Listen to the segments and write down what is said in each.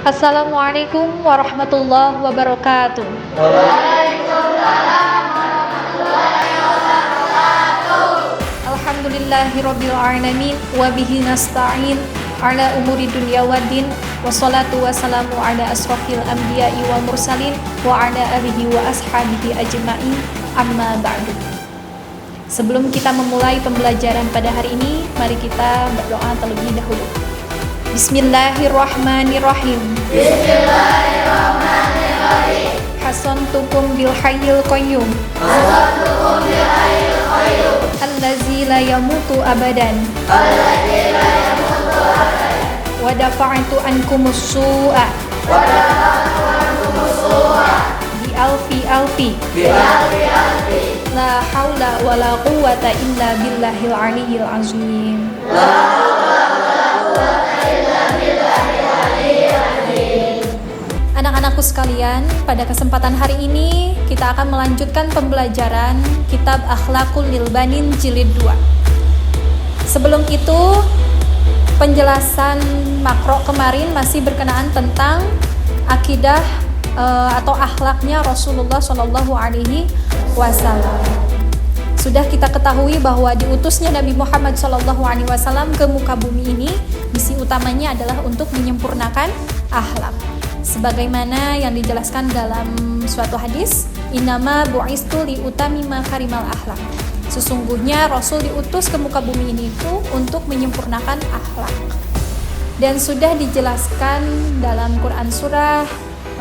Assalamualaikum warahmatullahi wabarakatuh. Alhamdulillahirabbil alamin wa bihi nasta'in ala umuri dunya waddin wassalatu wassalamu ala asrofil anbiya'i wal mursalin wa ala alihi wa ashabihi ajma'in amma ba'du. Sebelum kita memulai pembelajaran pada hari ini, mari kita berdoa terlebih dahulu. Bismillahirrahmanirrahim. Bismillahirrahmanirrahim. Hasantukum bil hayyil qayyum. Hasantukum bil hayyil qayyum. Allazi la yamutu abadan. Allazi la yamutu abadan. Wa dafa'tu ankumus su'a. Wa dafa'tu ankumus su'a. Bi alfi. Bi alfi. La haula wa la quwwata illa billahil aliyyil azim. La haula wa la quwwata illa billahil aliyyil azim. Anak-anakku sekalian, pada kesempatan hari ini kita akan melanjutkan pembelajaran kitab Akhlaqul lil Banin jilid 2. Sebelum itu, penjelasan makro kemarin masih berkenaan tentang akidah atau akhlaknya Rasulullah Shallallahu Alaihi Wasallam. Sudah kita ketahui bahwa diutusnya Nabi Muhammad Shallallahu Alaihi Wasallam ke muka bumi ini, misi utamanya adalah untuk menyempurnakan akhlak. Sebagaimana yang dijelaskan dalam suatu hadis, innama bu'istu li utami makarimal akhlak. Sesungguhnya Rasul diutus ke muka bumi ini itu untuk menyempurnakan akhlak. Dan sudah dijelaskan dalam Quran surah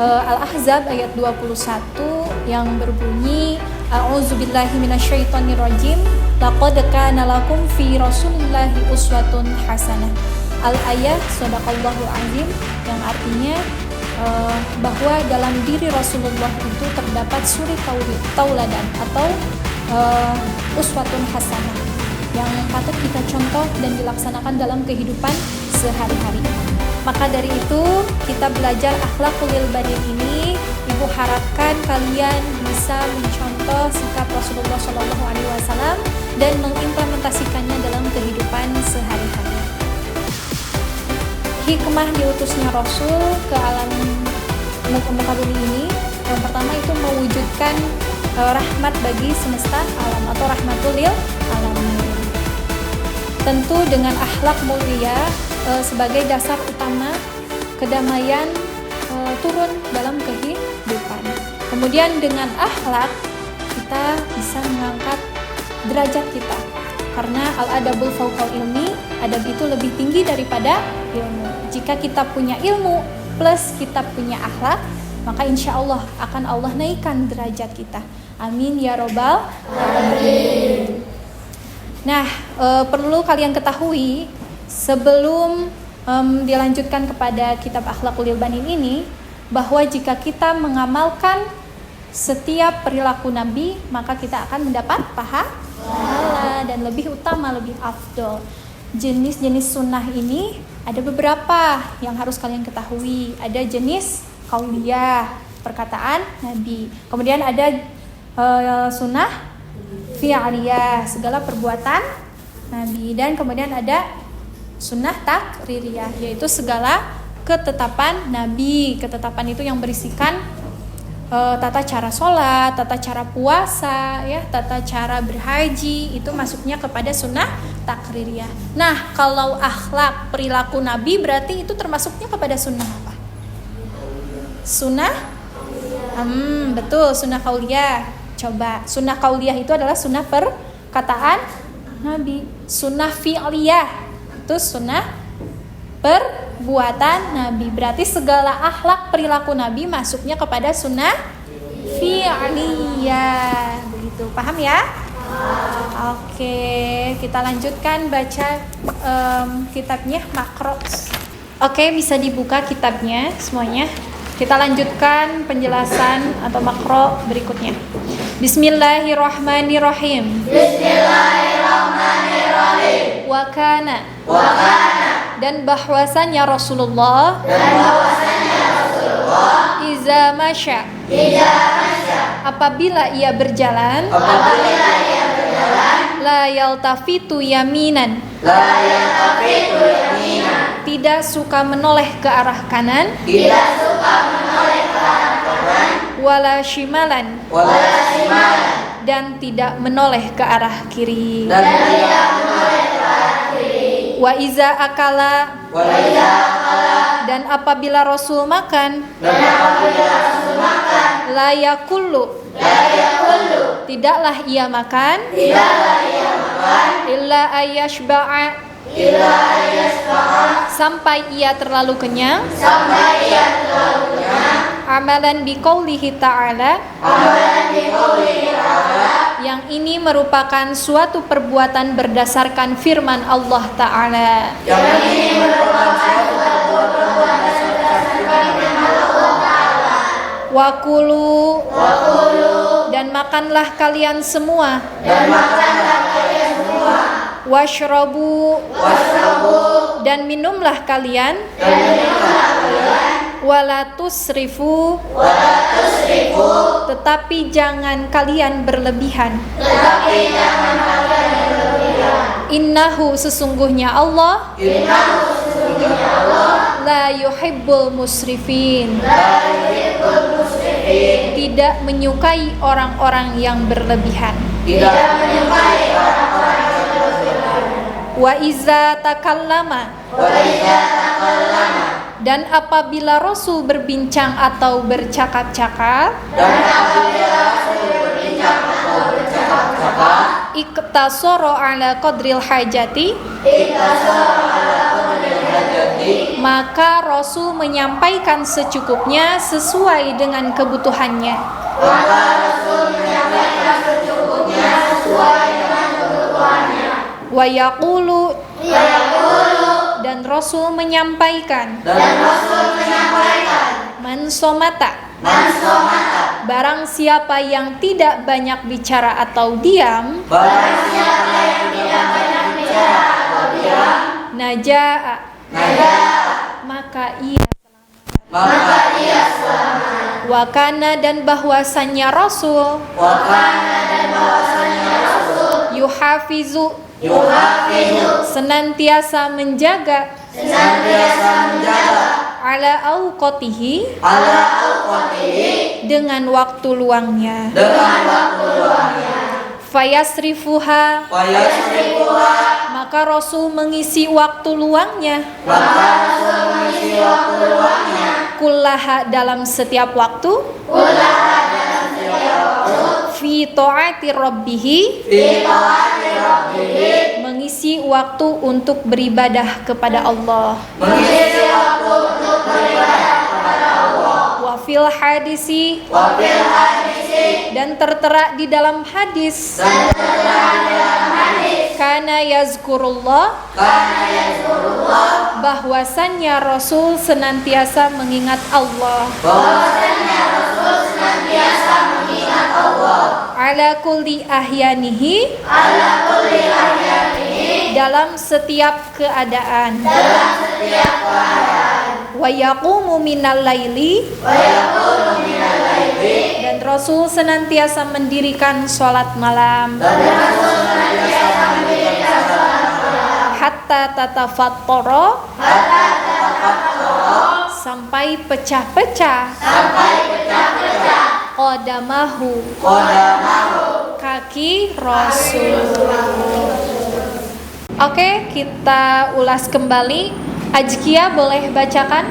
Al-Ahzab ayat 21 yang berbunyi A'udzubillahi minasyaitonirrajim laqad kana lakum fi rasulillahi uswatun hasanah. Al-ayah sadaqallahul azim, yang artinya bahwa dalam diri Rasulullah itu terdapat suri tauladan atau uswatun hasanah yang patut kita contoh dan dilaksanakan dalam kehidupan sehari-hari. Maka dari itu kita belajar akhlaqul lil banin ini. Ibu harapkan kalian bisa mencontoh sikap Rasulullah SAW dan mengimplementasikannya dalam kehidupan sehari-hari. Hikmah diutusnya Rasul ke alam muka bumi ini, yang pertama itu mewujudkan rahmat bagi semesta alam atau rahmatul lil alamin. Tentu dengan akhlak mulia sebagai dasar utama kedamaian turun dalam kehidupan. Kemudian dengan akhlak kita bisa mengangkat derajat kita, karena al-adabul fawqal ilmi, adab itu lebih tinggi daripada ilmu. Jika kita punya ilmu plus kita punya akhlak, maka insya Allah akan Allah naikkan derajat kita. Amin ya robbal alamin. Nah, perlu kalian ketahui sebelum dilanjutkan kepada kitab Akhlaqul lil Banin ini, bahwa jika kita mengamalkan setiap perilaku Nabi, maka kita akan mendapat pahala dan lebih utama, lebih afdol. Jenis-jenis sunnah ini ada beberapa yang harus kalian ketahui. Ada jenis qauliyah, perkataan Nabi. Kemudian ada sunnah fi'liyah, segala perbuatan Nabi. Dan kemudian ada sunnah takririyah, yaitu segala ketetapan Nabi. Ketetapan itu yang berisikan tata cara sholat, tata cara puasa, ya, tata cara berhaji, itu masuknya kepada sunnah takririyah. Nah, kalau akhlak perilaku Nabi berarti itu termasuknya kepada sunnah apa? Sunnah? Betul, sunnah qauliyah. Coba, sunnah qauliyah itu adalah sunnah perkataan Nabi. Sunnah fi'liyah itu sunnah perbuatan Nabi. Berarti segala akhlak perilaku Nabi masuknya kepada sunnah fi'liyah. Begitu, paham ya? Oke, kita lanjutkan baca kitabnya makro. Oke, bisa dibuka kitabnya semuanya. Kita lanjutkan penjelasan atau makro berikutnya. Bismillahirrahmanirrahim. Bismillahirrahmanirrahim. Wakana. Dan bahwasannya Rasulullah. Iza masya. Apabila ia berjalan. La yaltafitu yaminan. tidak suka menoleh ke arah kanan, wala shimalan, dan tidak menoleh ke arah kiri. Wa iza akala, dan apabila Rasul makan, la yakullu, tidaklah ia makan, illa ayashba'a, sampai ia terlalu kenyang, amalan biqaulihi ta'ala, yang ini merupakan suatu perbuatan berdasarkan firman Allah Ta'ala. Wakulu, dan makanlah kalian semua, washrabu, dan minumlah kalian, wala tusrifu, tetapi jangan kalian berlebihan. Innahu, sesungguhnya Allah, la yuhibbul musrifin, tidak menyukai orang-orang yang berlebihan. Wa iza takallama, dan apabila Rasul berbincang atau bercakap-cakap, iktasara ala qadril hajati, maka Rasul menyampaikan secukupnya sesuai dengan kebutuhannya. Wa yaqulu, dan Rasul menyampaikan, man somata, barang siapa yang tidak banyak bicara atau diam, najaa, maka ia selamat. Wakana, dan bahwasannya Rasul, yuhafizu, senantiasa menjaga, ala auqatihi, dengan waktu luangnya, fayasrifuha, maka Rasul mengisi waktu luangnya, kullaha, dalam setiap waktu, fi ta'ati rabbihi, mengisi waktu untuk beribadah kepada Allah. Wa fil hadisi, dan tertera di dalam hadis, kana yazkurullah, bahwasannya Rasul senantiasa mengingat Allah, ala kulli ahyanihi, dalam setiap keadaan, wa yaqumu minal laili, dan Rasul senantiasa mendirikan sholat malam, hatta tatafattara, sampai pecah-pecah, qadamahu, kaki Rasul. Oke, kita ulas kembali. Ajkia, boleh bacakan?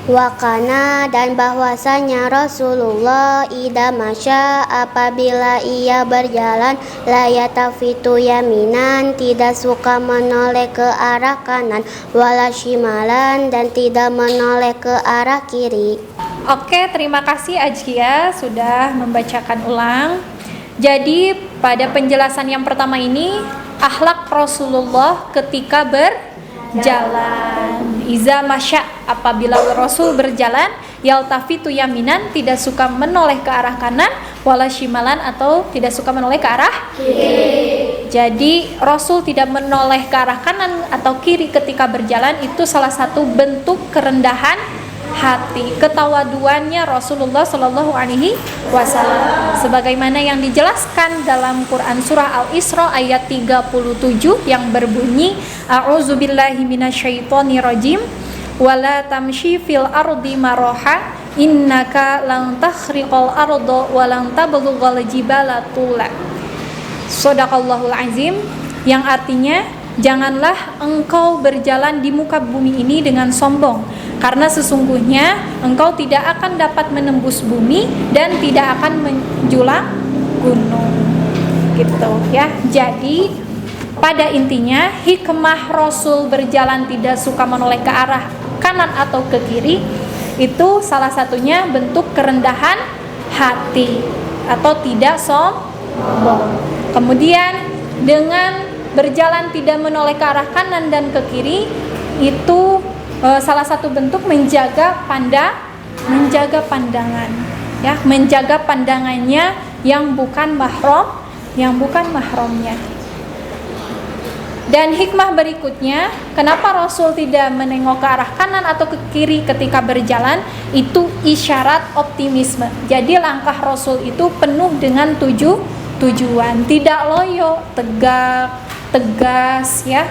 Wakana, dan bahwasanya Rasulullah idza masya, apabila ia berjalan, la yatafitu yaminan, tidak suka menoleh ke arah kanan, wala shimalan, dan tidak menoleh ke arah kiri. Oke, terima kasih Ajkia sudah membacakan ulang. Jadi pada penjelasan yang pertama ini, akhlak Rasulullah ketika berjalan. Iza masya, apabila Rasul berjalan, yaltafitu yaminan, tidak suka menoleh ke arah kanan, wala shimalan, atau tidak suka menoleh ke arah kiri. Jadi Rasul tidak menoleh ke arah kanan atau kiri ketika berjalan, itu salah satu bentuk kerendahan hati. Ketawaduannya Rasulullah Shallallahu Alaihi Wasallam, sebagaimana yang dijelaskan dalam Quran surah Al-Isra ayat 37 yang berbunyi, A'udzubillahi minasyaitonirrajim, wala tamshi fil ardi maraha, innaka lan takhriqal arda wa lan tablughal jibala tula. Shadaqallahul azim, yang artinya janganlah engkau berjalan di muka bumi ini dengan sombong, karena sesungguhnya engkau tidak akan dapat menembus bumi dan tidak akan menjulang gunung. Gitu ya. Jadi pada intinya hikmah Rasul berjalan tidak suka menoleh ke arah kanan atau ke kiri itu salah satunya bentuk kerendahan hati atau tidak sombong. Kemudian dengan berjalan tidak menoleh ke arah kanan dan ke kiri itu salah satu bentuk menjaga pandangan, ya, menjaga pandangannya yang bukan mahramnya. Dan hikmah berikutnya, kenapa Rasul tidak menengok ke arah kanan atau ke kiri ketika berjalan, itu isyarat optimisme. Jadi langkah Rasul itu penuh dengan tujuan, tidak loyo, tegas ya.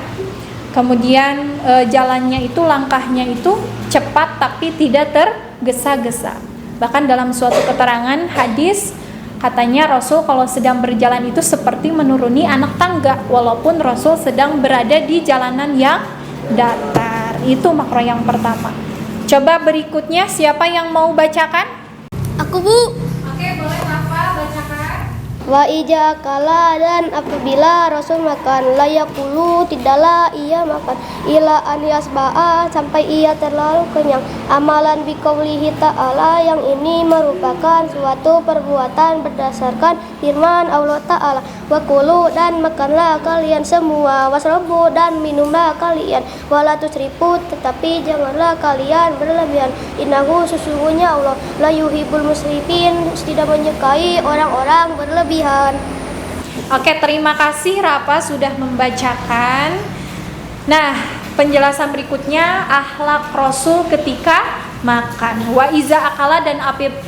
Kemudian jalannya itu, langkahnya itu cepat tapi tidak tergesa-gesa. Bahkan dalam suatu keterangan hadis katanya Rasul kalau sedang berjalan itu seperti menuruni anak tangga, walaupun Rasul sedang berada di jalanan yang datar. Itu makro yang pertama. Coba berikutnya siapa yang mau bacakan? Aku, Bu. Oke, boleh Rafa bacakan. Wa ija kala, dan apabila Rasul makan, layakulu, tidaklah ia makan ila an yasba'a, sampai ia terlalu kenyang. Amalan biqaulihi ta'ala, yang ini merupakan suatu perbuatan berdasarkan firman Allah Ta'ala, wa kulu, dan makanlah kalian semua, wasrabu, dan minumlah kalian, wala tusrifu, tetapi janganlah kalian berlebihan, innahu, sesungguhnya Allah la yuhibbul musrifin, tidak menyukai orang-orang berlebihan. Oke, terima kasih Rafa sudah membacakan. Nah, penjelasan berikutnya akhlak Rasul ketika makan. Wa iza akala, dan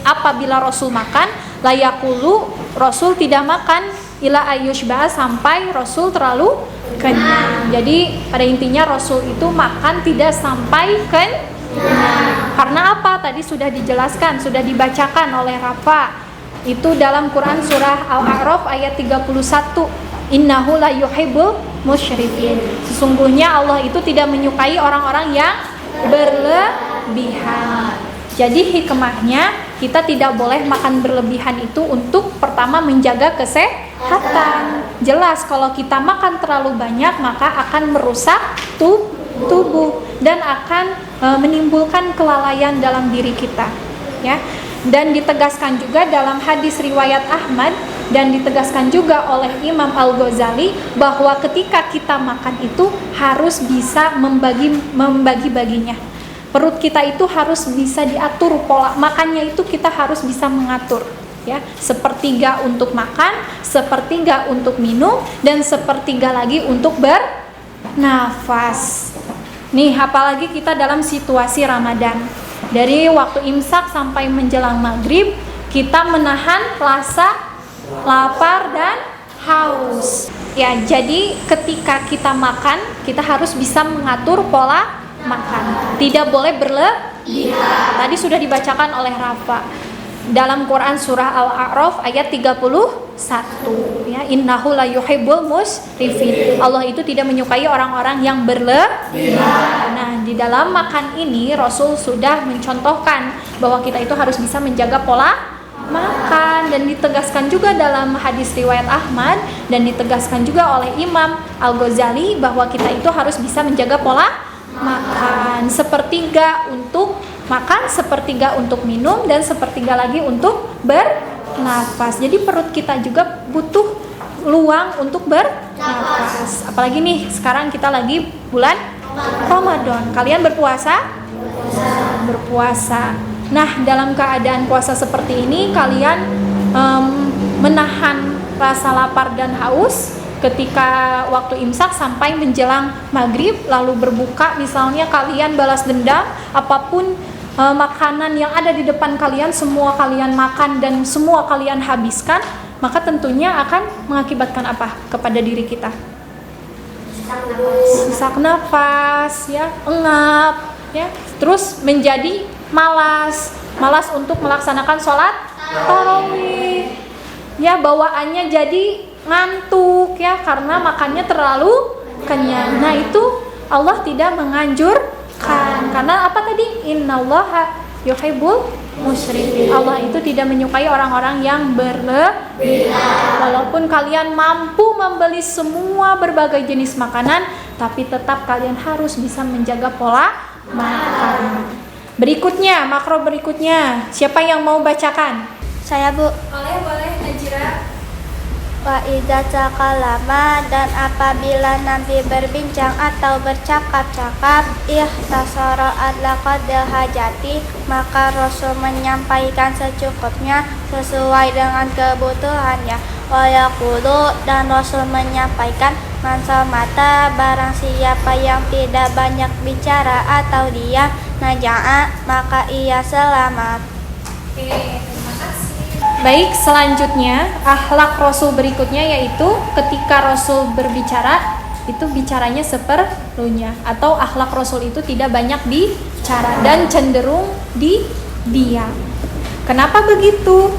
apabila Rasul makan, layakulu, Rasul tidak makan ila ayushba, sampai Rasul terlalu kenyang. Jadi pada intinya Rasul itu makan tidak sampai kenyang. Karena apa? Tadi sudah dijelaskan, sudah dibacakan oleh Rafa. Itu dalam Quran surah Al-A'raf ayat 31. Innahu la yuhibbul musyrifin. Sesungguhnya Allah itu tidak menyukai orang-orang yang berlebihan. Jadi hikmahnya kita tidak boleh makan berlebihan itu untuk pertama menjaga kesehatan. Jelas kalau kita makan terlalu banyak maka akan merusak tubuh dan akan menimbulkan kelalaian dalam diri kita, ya. Dan ditegaskan juga dalam hadis riwayat Ahmad dan ditegaskan juga oleh Imam Al-Ghazali bahwa ketika kita makan itu harus bisa membagi-baginya. Perut kita itu harus bisa diatur, pola makannya itu kita harus bisa mengatur, ya. Sepertiga untuk makan, sepertiga untuk minum, dan sepertiga lagi untuk bernafas. Nih, apalagi kita dalam situasi Ramadan. Dari waktu imsak sampai menjelang maghrib, kita menahan rasa lapar dan haus. Ya, jadi ketika kita makan, kita harus bisa mengatur pola makan. Tidak boleh berlebihan. Tadi sudah dibacakan oleh Rafa. Dalam Quran surah Al-A'raf ayat 31, ya, innahu la yuhibbul musrifin. Allah itu tidak menyukai orang-orang yang berlebihan. Nah, di dalam makan ini Rasul sudah mencontohkan bahwa kita itu harus bisa menjaga pola makan, dan ditegaskan juga dalam hadis riwayat Ahmad dan ditegaskan juga oleh Imam Al-Ghazali bahwa kita itu harus bisa menjaga pola makan. Sepertiga untuk makan, sepertiga untuk minum, dan sepertiga lagi untuk bernafas. Jadi perut kita juga butuh luang untuk bernafas. Apalagi nih sekarang kita lagi bulan Ramadan. Kalian berpuasa? Berpuasa. Nah, dalam keadaan puasa seperti ini kalian menahan rasa lapar dan haus ketika waktu imsak sampai menjelang maghrib, lalu berbuka. Misalnya kalian balas dendam, apapun makanan yang ada di depan kalian semua kalian makan dan semua kalian habiskan, maka tentunya akan mengakibatkan apa kepada diri kita? Sesak nafas, ya, engap, ya, terus menjadi malas untuk melaksanakan sholat tarawih, ya, bawaannya jadi ngantuk, ya, karena makannya terlalu kenyang. Nah, itu Allah tidak menganjurkan, karena apa tadi? Innallaha yuhibbul musyrifin. Allah itu tidak menyukai orang-orang yang berlebihan. Walaupun kalian mampu membeli semua berbagai jenis makanan, tapi tetap kalian harus bisa menjaga pola makan. Berikutnya, makro berikutnya, siapa yang mau bacakan? Saya, Bu. Boleh, Najira. Wa idza takalama, dan apabila Nabi berbincang atau bercakap-cakap, ihtasara ala qadil hajati, maka Rasul menyampaikan secukupnya sesuai dengan kebutuhannya. Wa yaqulu, dan Rasul menyampaikan, man samata, barang siapa yang tidak banyak bicara atau diam, naja'a, maka ia selamat. Baik, selanjutnya akhlak Rasul berikutnya yaitu ketika Rasul berbicara itu bicaranya seperlunya, atau akhlak Rasul itu tidak banyak bicara dan cenderung diam. Kenapa begitu?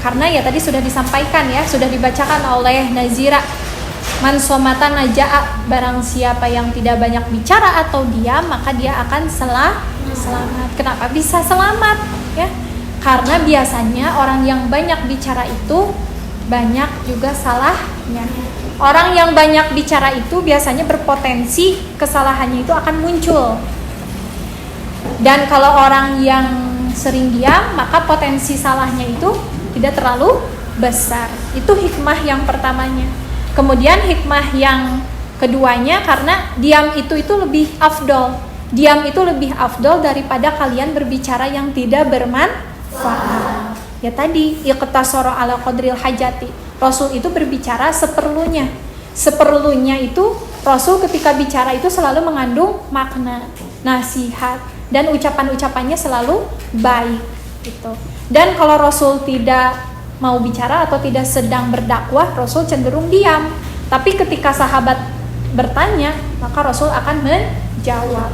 Karena ya tadi sudah disampaikan, ya, sudah dibacakan oleh Nazira. Man somata naja'a, barang siapa yang tidak banyak bicara atau diam, maka dia akan selamat. Kenapa bisa selamat? Ya, karena biasanya orang yang banyak bicara itu banyak juga salahnya. Orang yang banyak bicara itu biasanya berpotensi kesalahannya itu akan muncul. Dan kalau orang yang sering diam, maka potensi salahnya itu tidak terlalu besar. Itu hikmah yang pertamanya. Kemudian hikmah yang keduanya, karena diam itu lebih afdol. Diam itu lebih afdol daripada kalian berbicara yang tidak bermanfaat. Ya tadi, iqtasara ala qadril hajati. Rasul itu berbicara seperlunya. Seperlunya itu Rasul ketika bicara itu selalu mengandung makna, nasihat, dan ucapan-ucapannya selalu baik gitu. Dan kalau Rasul tidak mau bicara atau tidak sedang berdakwah, Rasul cenderung diam. Tapi ketika sahabat bertanya, maka Rasul akan menjawab.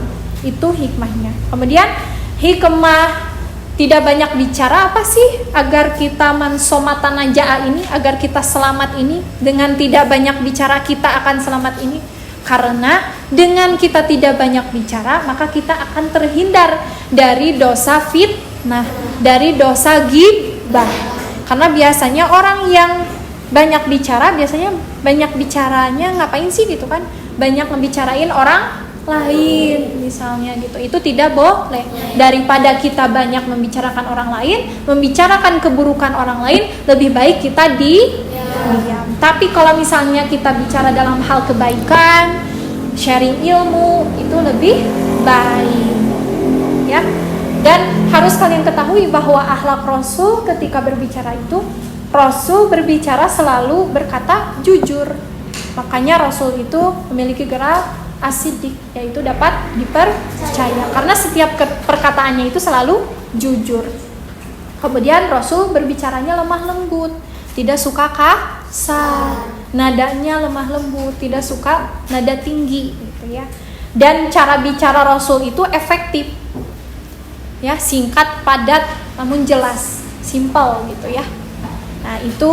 Itu hikmahnya. Kemudian hikmah tidak banyak bicara apa sih agar kita mansomatan najaa ini, agar kita selamat ini? Dengan tidak banyak bicara kita akan selamat ini. Karena dengan kita tidak banyak bicara, maka kita akan terhindar dari dosa fitnah, dari dosa ghibah. Karena biasanya orang yang banyak bicara, biasanya banyak bicaranya ngapain sih gitu kan? Banyak membicarain orang lain misalnya gitu. Itu tidak boleh. Daripada kita banyak membicarakan orang lain, membicarakan keburukan orang lain, lebih baik kita diam. Tapi kalau misalnya kita bicara dalam hal kebaikan, sharing ilmu, itu lebih baik. Ya. Dan harus kalian ketahui bahwa akhlak Rasul ketika berbicara itu, Rasul berbicara selalu berkata jujur. Makanya Rasul itu memiliki gelar as-siddiq, yaitu dapat dipercaya. Karena setiap perkataannya itu selalu jujur. Kemudian Rasul berbicaranya lemah lembut, tidak suka kasar, nadanya lemah lembut, tidak suka nada tinggi gitu ya. Dan cara bicara Rasul itu efektif. Ya, singkat, padat, namun jelas, simple gitu ya. Nah, itu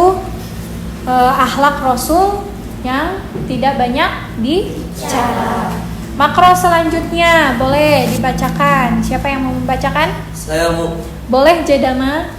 akhlak Rasul yang tidak banyak bicara. Makro selanjutnya boleh dibacakan. Siapa yang mau membacakan? Saya, Bu. Boleh, Jedama.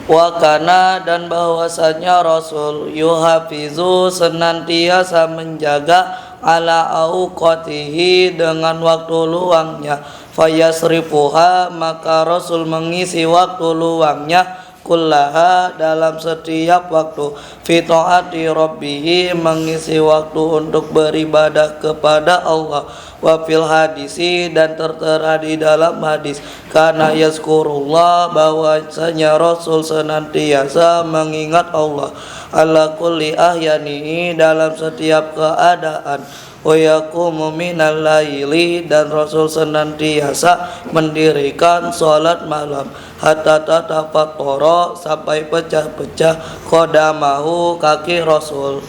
Wa kana, dan bahwasanya Rasul yuhafizu senantiasa menjaga ala auqatihi dengan waktu luangnya, fayasrifuha, maka Rasul mengisi waktu luangnya kullaha dalam setiap waktu, fi taati rabbih, mengisi waktu untuk beribadah kepada Allah, wa fil hadisi, dan tertera di dalam hadis, karena yazkurullah, bahwasanya Rasul senantiasa mengingat Allah, ala kulli ahyani, dalam setiap keadaan, wa yaqumu minal laili, dan Rasul senantiasa mendirikan salat malam, hatta tatafattara, sampai pecah-pecah qadamahu, kaki Rasul.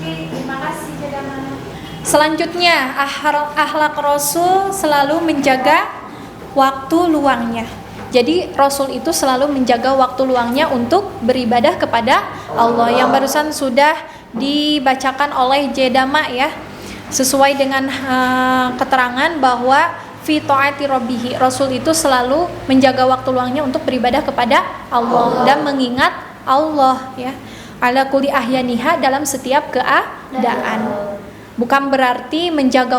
Terima kasih Jadama. Selanjutnya, akhlak Rasul selalu menjaga waktu luangnya. Jadi Rasul itu selalu menjaga waktu luangnya untuk beribadah kepada Allah, yang barusan sudah dibacakan oleh Jedama ya. Sesuai dengan keterangan bahwa fi ta'ati rabbihi, Rasul itu selalu menjaga waktu luangnya untuk beribadah kepada Allah dan mengingat Allah ya. Ala kulli ahyaniha, dalam setiap keadaan. Bukan berarti menjaga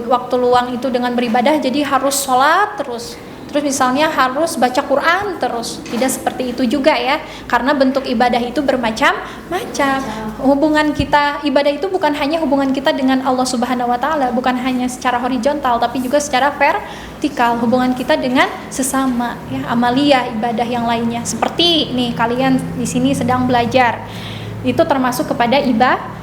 waktu luang itu dengan beribadah jadi harus sholat terus misalnya harus baca Quran terus. Tidak seperti itu juga ya, karena bentuk ibadah itu bermacam-macam. Hubungan kita, ibadah itu bukan hanya hubungan kita dengan Allah Subhanahu wa taala, bukan hanya secara horizontal tapi juga secara vertikal, hubungan kita dengan sesama ya, amalia ibadah yang lainnya. Seperti nih kalian di sini sedang belajar, itu termasuk kepada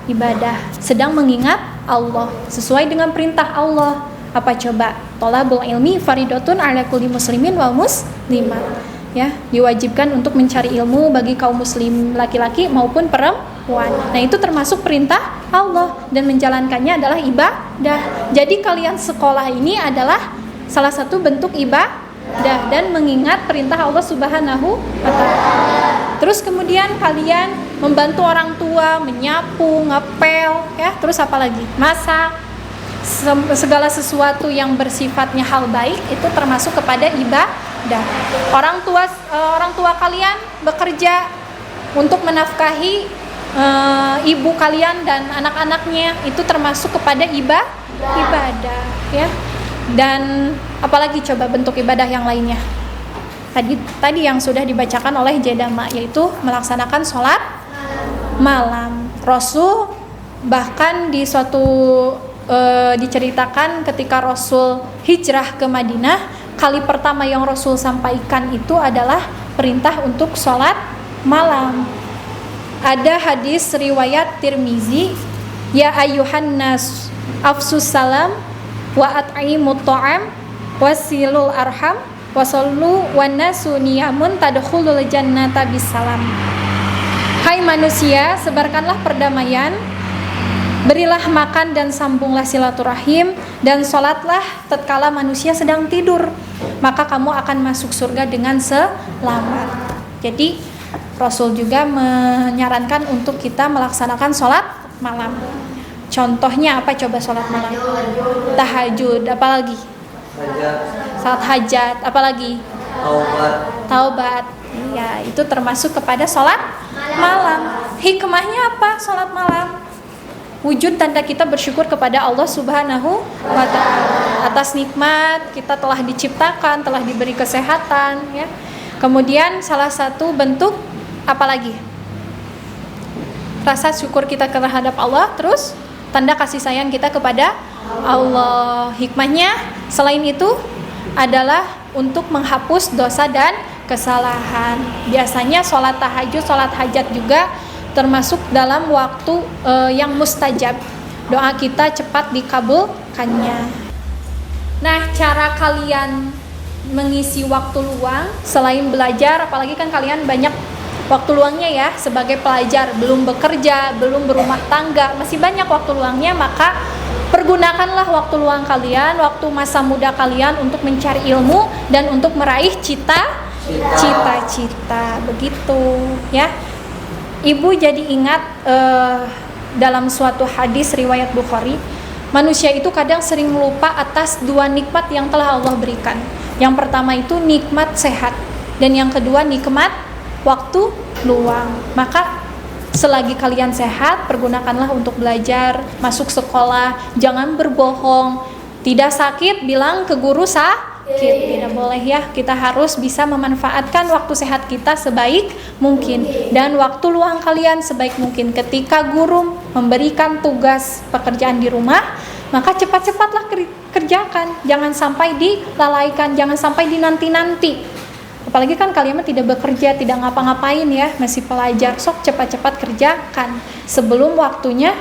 ibadah, sedang mengingat Allah sesuai dengan perintah Allah. Apa coba? Thalabul ilmi faridatun ala kulli muslimin wal muslimat. Ya, diwajibkan untuk mencari ilmu bagi kaum muslim laki-laki maupun perempuan. Nah, itu termasuk perintah Allah dan menjalankannya adalah ibadah. Jadi kalian sekolah ini adalah salah satu bentuk ibadah dan mengingat perintah Allah Subhanahu wa taala. Terus kemudian kalian membantu orang tua, menyapu, ngepel, ya. Terus apa lagi? Masak. Segala sesuatu yang bersifatnya hal baik itu termasuk kepada ibadah. Orang tua kalian bekerja untuk menafkahi ibu kalian dan anak-anaknya, itu termasuk kepada ibadah ya. Dan apalagi coba bentuk ibadah yang lainnya? Tadi yang sudah dibacakan oleh Jedama, yaitu melaksanakan sholat malam. Rasul bahkan di suatu diceritakan ketika Rasul hijrah ke Madinah, kali pertama yang Rasul sampaikan itu adalah perintah untuk sholat malam. Ada hadis riwayat Tirmizi, ya ayyuhan nas afsus salam wa at'imut ta'am wasilul arham wasallu wan nasu niyamun tadkhulul jannata bisalam. Hai manusia, sebarkanlah perdamaian, berilah makan dan sambunglah silaturahim, dan sholatlah tatkala manusia sedang tidur, maka kamu akan masuk surga dengan selamat. Jadi Rasul juga menyarankan untuk kita melaksanakan sholat malam. Contohnya apa coba sholat malam? Tahajud, apalagi? Salat hajat, apalagi? Taubat. Ya, itu termasuk kepada sholat malam. Hikmahnya apa sholat malam? Wujud tanda kita bersyukur kepada Allah Subhanahu wa ta'ala atas nikmat kita telah diciptakan, telah diberi kesehatan ya. Kemudian salah satu bentuk apalagi? Rasa syukur kita terhadap Allah, terus tanda kasih sayang kita kepada Allah. Hikmahnya selain itu adalah untuk menghapus dosa dan kesalahan. Biasanya sholat tahajud, sholat hajat juga termasuk dalam waktu yang mustajab. Doa kita cepat dikabulkannya. Nah, cara kalian mengisi waktu luang selain belajar, apalagi kan kalian banyak waktu luangnya ya sebagai pelajar, belum bekerja, belum berumah tangga, masih banyak waktu luangnya, maka pergunakanlah waktu luang kalian, waktu masa muda kalian untuk mencari ilmu dan untuk meraih cita-cita. Begitu ya. Ibu jadi ingat dalam suatu hadis riwayat Bukhari, manusia itu kadang sering lupa atas dua nikmat yang telah Allah berikan. Yang pertama itu nikmat sehat, dan yang kedua nikmat waktu luang. Maka selagi kalian sehat, pergunakanlah untuk belajar, masuk sekolah, jangan berbohong. Tidak sakit bilang ke guru sakit, tidak boleh ya. Kita harus bisa memanfaatkan waktu sehat kita sebaik mungkin, dan waktu luang kalian sebaik mungkin. Ketika guru memberikan tugas pekerjaan di rumah, maka cepat-cepatlah kerjakan, jangan sampai dilalaikan, jangan sampai dinanti-nanti. Apalagi kan kalian tidak bekerja, tidak ngapa-ngapain ya, masih pelajar, sok cepat-cepat kerjakan sebelum waktunya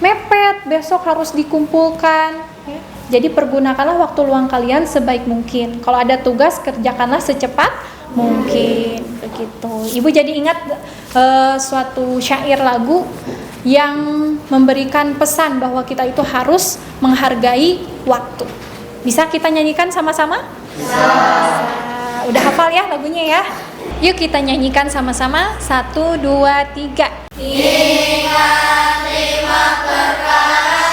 mepet, besok harus dikumpulkan. Ya. Jadi pergunakanlah waktu luang kalian sebaik mungkin. Kalau ada tugas, kerjakanlah secepat mungkin. Begitu. Ibu jadi ingat suatu syair lagu yang memberikan pesan bahwa kita itu harus menghargai waktu. Bisa kita nyanyikan sama-sama? Bisa. Udah hafal ya lagunya ya? Yuk kita nyanyikan sama-sama. 1, 2, 3. Ingat 5 perkara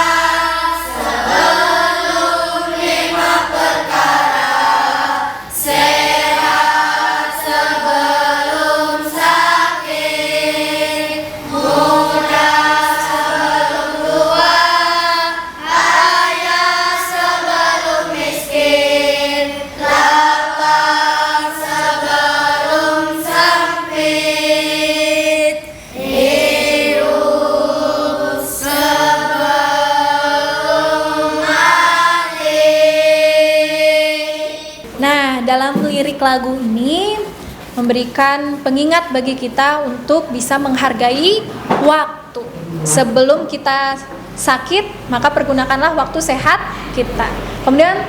sebelum 5 perkara, sehat sebelum sakit, muda sebelum tua, kaya sebelum miskin, lapang sebelum sempit, hidup sebelum mati. Nah, dalam lirik lagu ini memberikan pengingat bagi kita untuk bisa menghargai waktu. Sebelum kita sakit, maka pergunakanlah waktu sehat kita. Kemudian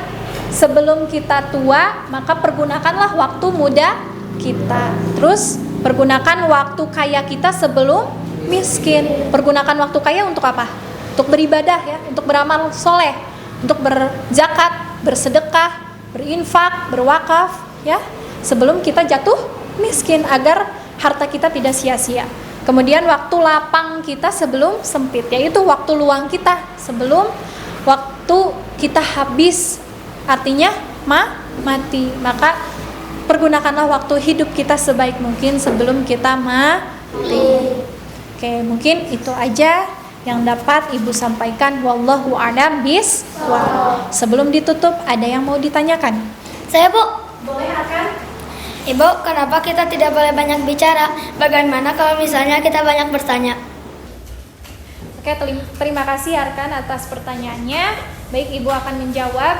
sebelum kita tua, maka pergunakanlah waktu muda kita. Terus pergunakan waktu kaya kita sebelum miskin. Pergunakan waktu kaya untuk apa? Untuk beribadah ya, untuk beramal soleh, untuk berzakat, bersedekah, berinfak, berwakaf ya, sebelum kita jatuh miskin agar harta kita tidak sia-sia. Kemudian waktu lapang kita sebelum sempit, yaitu waktu luang kita sebelum waktu kita habis, artinya mati. Maka pergunakanlah waktu hidup kita sebaik mungkin sebelum kita mati. Oke, mungkin itu aja yang dapat Ibu sampaikan. Wallahu a'lam bishawab. Sebelum ditutup, ada yang mau ditanyakan? Saya, Bu. Boleh akan? Ibu, kenapa kita tidak boleh banyak bicara? Bagaimana kalau misalnya kita banyak bertanya? Oke, terima kasih Arkan atas pertanyaannya. Baik, Ibu akan menjawab.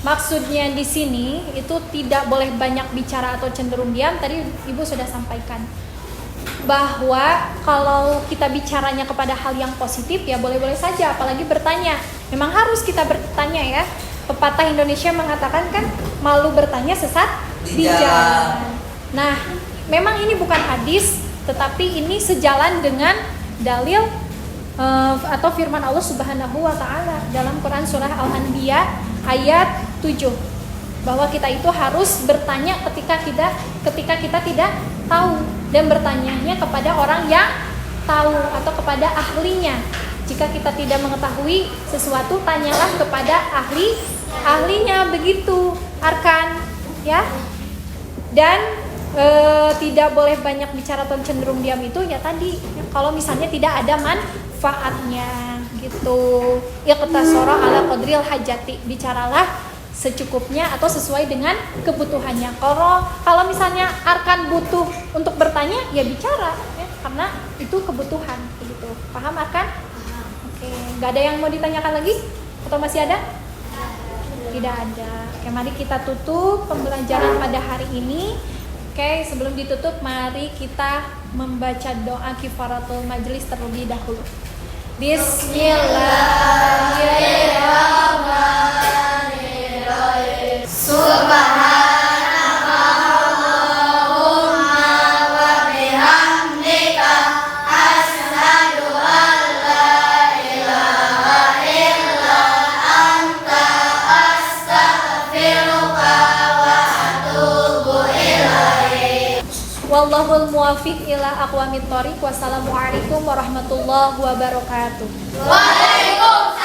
Maksudnya di sini itu tidak boleh banyak bicara atau cenderung diam. Tadi Ibu sudah sampaikan bahwa kalau kita bicaranya kepada hal yang positif ya boleh-boleh saja, apalagi bertanya. Memang harus kita bertanya ya. Pepatah Indonesia mengatakan kan, malu bertanya sesat di jalan. Nah, memang ini bukan hadis, tetapi ini sejalan dengan dalil atau firman Allah Subhanahu wa taala dalam Quran surah Al-Anbiya ayat 7, bahwa kita itu harus bertanya ketika kita tidak tahu, dan bertanyanya kepada orang yang tahu atau kepada ahlinya. Jika kita tidak mengetahui sesuatu, tanyalah kepada ahlinya, begitu Arkan ya. Dan tidak boleh banyak bicara atau cenderung diam itu ya tadi ya, kalau misalnya tidak ada manfaatnya gitu. Iqtasara ala qadril hajati, bicaralah secukupnya atau sesuai dengan kebutuhannya. Kalau misalnya Arkan butuh untuk bertanya ya bicara ya, karena itu kebutuhan begitu. Paham Arkan? Oke, nggak ada yang mau ditanyakan lagi atau masih ada? Tidak ada. Oke, mari kita tutup pembelajaran pada hari ini. Oke, sebelum ditutup mari kita membaca doa kifaratul majelis terlebih dahulu. Bismillahirrahmanirrahim. Subhanakallahumma wa bihamdika asyhadu an la ilaha illa anta astaghfiruka wa atubu ilaik. Wallahul muwaffiq ila aqwamit thoriq. Wassalamualaikum warahmatullahi wabarakatuh. Waalaikumsalam.